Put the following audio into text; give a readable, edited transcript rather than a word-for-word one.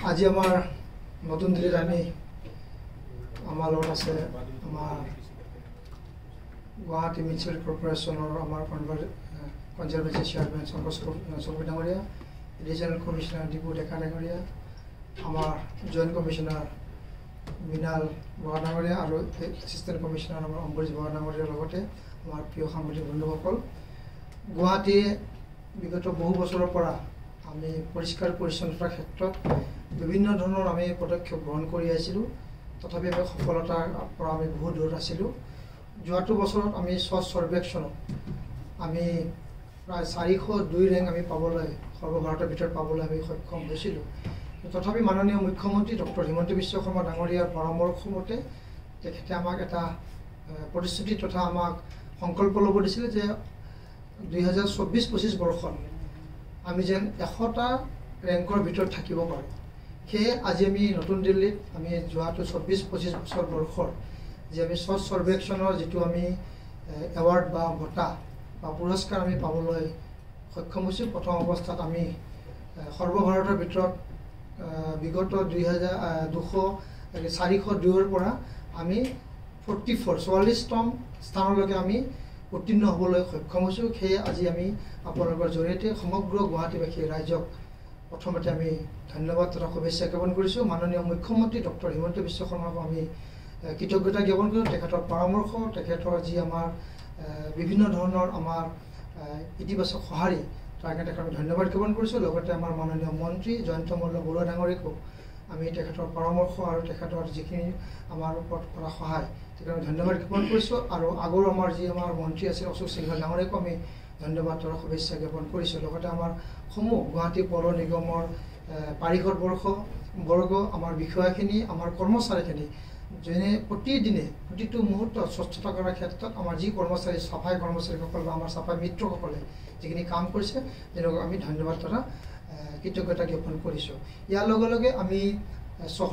আজি আমাৰ নতুন দিল্লীত আমি আমাৰ লগত আছে আমাৰ গুৱাহাটী মিউনিচিপাল কৰ্পোৰেশ্যনৰ আমাৰ কনজাৰভেন্সি চেয়াৰমেন শংকৰ চৌধুৰী ডাঙৰীয়া, এডিশ্যনেল কমিশ্যনাৰ দীপু ডেকা ডাঙৰীয়া, আমাৰ জইণ্ট কমিশ্যনাৰ মৃণাল বৰা ডাঙৰীয়া আৰু এছিষ্টেণ্ট কমিশ্যনাৰ আমাৰ অম্বৰীশ বৰা ডাঙৰীয়াৰ লগতে আমাৰ প্ৰিয় সাংবাদিক বন্ধুসকল, গুৱাহাটীয়ে বিগত বহু বছৰৰ পৰা আমি পৰিষ্কাৰ পৰিচ্ছন্নতাৰ ক্ষেত্ৰত বিভিন্ন ধৰণৰ আমি পদক্ষেপ গ্ৰহণ কৰি আহিছিলোঁ। তথাপি আমি সফলতাৰ পৰা আমি বহু দূৰত আছিলোঁ। যোৱাটো বছৰত আমি স্বচ্ছ সৰ্বেক্ষণত আমি প্ৰায় 402 ৰেংক আমি পাবলৈ সৰ্বভাৰতৰ ভিতৰত পাবলৈ আমি সক্ষম হৈছিলোঁ। তথাপি মাননীয় মুখ্যমন্ত্ৰী ডক্টৰ হিমন্ত বিশ্ব শৰ্মা ডাঙৰীয়াৰ পৰামৰ্শ মতে তেখেতে আমাক এটা প্ৰতিশ্ৰুতি তথা আমাক সংকল্প ল'ব দিছিলে যে 2024-25 বৰ্ষত আমি যেন 100টা ৰেংকৰ ভিতৰত থাকিব পাৰোঁ। সেয়ে আজি আমি নতুন দিল্লীত আমি যোৱাটো 24-25 বছৰ বৰ্ষৰ যে আমি স্বচ্ছ সৰ্বেক্ষণৰ যিটো আমি এৱাৰ্ড বা বঁটা বা পুৰস্কাৰ আমি পাবলৈ সক্ষম হৈছোঁ। প্ৰথম অৱস্থাত আমি সৰ্বভাৰতৰ ভিতৰত বিগত 402ৰ পৰা আমি 44তম স্থানলৈকে আমি উত্তীৰ্ণ হ'বলৈ সক্ষম হৈছোঁ। সেয়ে আজি আমি আপোনালোকৰ জৰিয়তে সমগ্ৰ গুৱাহাটীবাসী ৰাইজক প্ৰথমতে আমি ধন্যবাদ তথা শুভেচ্ছা জ্ঞাপন কৰিছোঁ। মাননীয় মুখ্যমন্ত্ৰী ডক্টৰ হিমন্ত বিশ্ব শৰ্মাক আমি কৃতজ্ঞতা জ্ঞাপন কৰিছোঁ। তেখেতৰ পৰামৰ্শ, তেখেতৰ যি আমাৰ বিভিন্ন ধৰণৰ আমাৰ ইতিবাচক সঁহাৰি, তাৰ কাৰণে তেখেতক আমি ধন্যবাদ জ্ঞাপন কৰিছোঁ। লগতে আমাৰ মাননীয় মন্ত্ৰী জয়ন্ত মল্ল বৰুৱা ডাঙৰীয়াকো আমি তেখেতৰ পৰামৰ্শ আৰু তেখেতৰ যিখিনি আমাৰ ওপৰত কৰা সহায় তেখেতক আমি ধন্যবাদ জ্ঞাপন কৰিছোঁ। আৰু আগৰ আমাৰ যি আমাৰ মন্ত্ৰী আছিল অশোক সিংহল ডাঙৰীয়াকো আমি ধন্যবাদ তথা শুভেচ্ছা জ্ঞাপন কৰিছোঁ। লগতে আমাৰ সমূহ গুৱাহাটী পৌৰ নিগমৰ পাৰিষদ বৰ্গ, আমাৰ বিষয়াখিনি, আমাৰ কৰ্মচাৰীখিনি যেনে প্ৰতিদিনে প্ৰতিটো মুহূৰ্তত স্বচ্ছতা কৰাৰ ক্ষেত্ৰত আমাৰ যি কৰ্মচাৰী চাফাই কৰ্মচাৰীসকল বা আমাৰ চাফাই মিত্ৰসকলে যিখিনি কাম কৰিছে তেওঁলোকক আমি ধন্যবাদ তথা কৃতজ্ঞতা জ্ঞাপন কৰিছোঁ। ইয়াৰ লগে লগে আমি